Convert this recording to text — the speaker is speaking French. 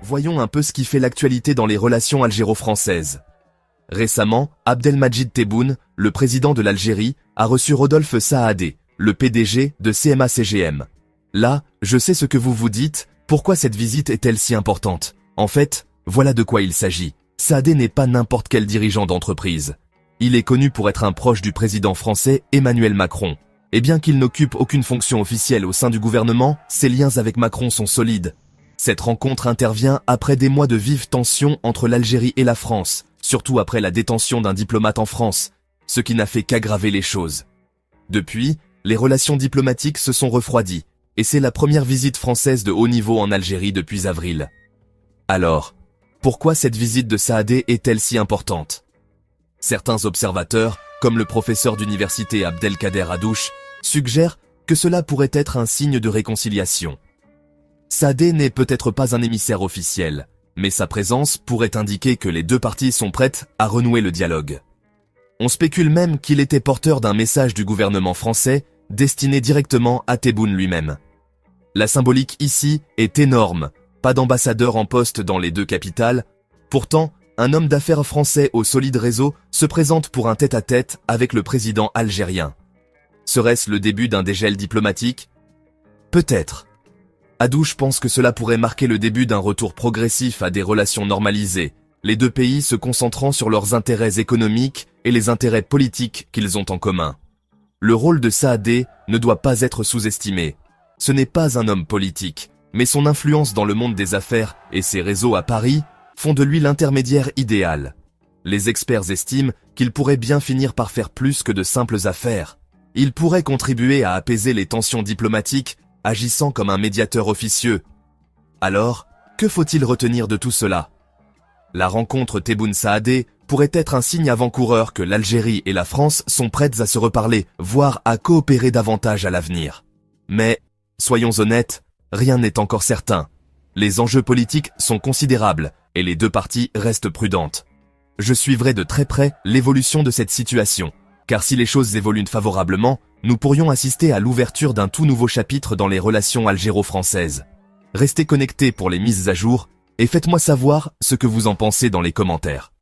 Voyons un peu ce qui fait l'actualité dans les relations algéro-françaises. Récemment, Abdelmadjid Tebboune, le président de l'Algérie, a reçu Rodolphe Saadé, le PDG de CMA-CGM. Là, je sais ce que vous vous dites, pourquoi cette visite est-elle si importante? En fait, voilà de quoi il s'agit. Saadé n'est pas n'importe quel dirigeant d'entreprise. Il est connu pour être un proche du président français Emmanuel Macron. Et bien qu'il n'occupe aucune fonction officielle au sein du gouvernement, ses liens avec Macron sont solides. Cette rencontre intervient après des mois de vives tensions entre l'Algérie et la France, surtout après la détention d'un diplomate en France, ce qui n'a fait qu'aggraver les choses. Depuis, les relations diplomatiques se sont refroidies, et c'est la première visite française de haut niveau en Algérie depuis avril. Alors, pourquoi cette visite de Saadé est-elle si importante? Certains observateurs, comme le professeur d'université Abdelkader Hadouche, suggèrent que cela pourrait être un signe de réconciliation. Saadé n'est peut-être pas un émissaire officiel, mais sa présence pourrait indiquer que les deux parties sont prêtes à renouer le dialogue. On spécule même qu'il était porteur d'un message du gouvernement français destiné directement à Tebboune lui-même. La symbolique ici est énorme, pas d'ambassadeur en poste dans les deux capitales, pourtant, un homme d'affaires français au solide réseau se présente pour un tête-à-tête avec le président algérien. Serait-ce le début d'un dégel diplomatique? Peut-être. Hadouche pense que cela pourrait marquer le début d'un retour progressif à des relations normalisées, les deux pays se concentrant sur leurs intérêts économiques et les intérêts politiques qu'ils ont en commun. Le rôle de Saadé ne doit pas être sous-estimé. Ce n'est pas un homme politique, mais son influence dans le monde des affaires et ses réseaux à Paris font de lui l'intermédiaire idéal. Les experts estiment qu'il pourrait bien finir par faire plus que de simples affaires. Il pourrait contribuer à apaiser les tensions diplomatiques, agissant comme un médiateur officieux. Alors, que faut-il retenir de tout cela? La rencontre Tebboune-Saadé pourrait être un signe avant-coureur que l'Algérie et la France sont prêtes à se reparler, voire à coopérer davantage à l'avenir. Mais, soyons honnêtes, rien n'est encore certain. Les enjeux politiques sont considérables et les deux parties restent prudentes. Je suivrai de très près l'évolution de cette situation, car si les choses évoluent favorablement, nous pourrions assister à l'ouverture d'un tout nouveau chapitre dans les relations algéro-françaises. Restez connectés pour les mises à jour et faites-moi savoir ce que vous en pensez dans les commentaires.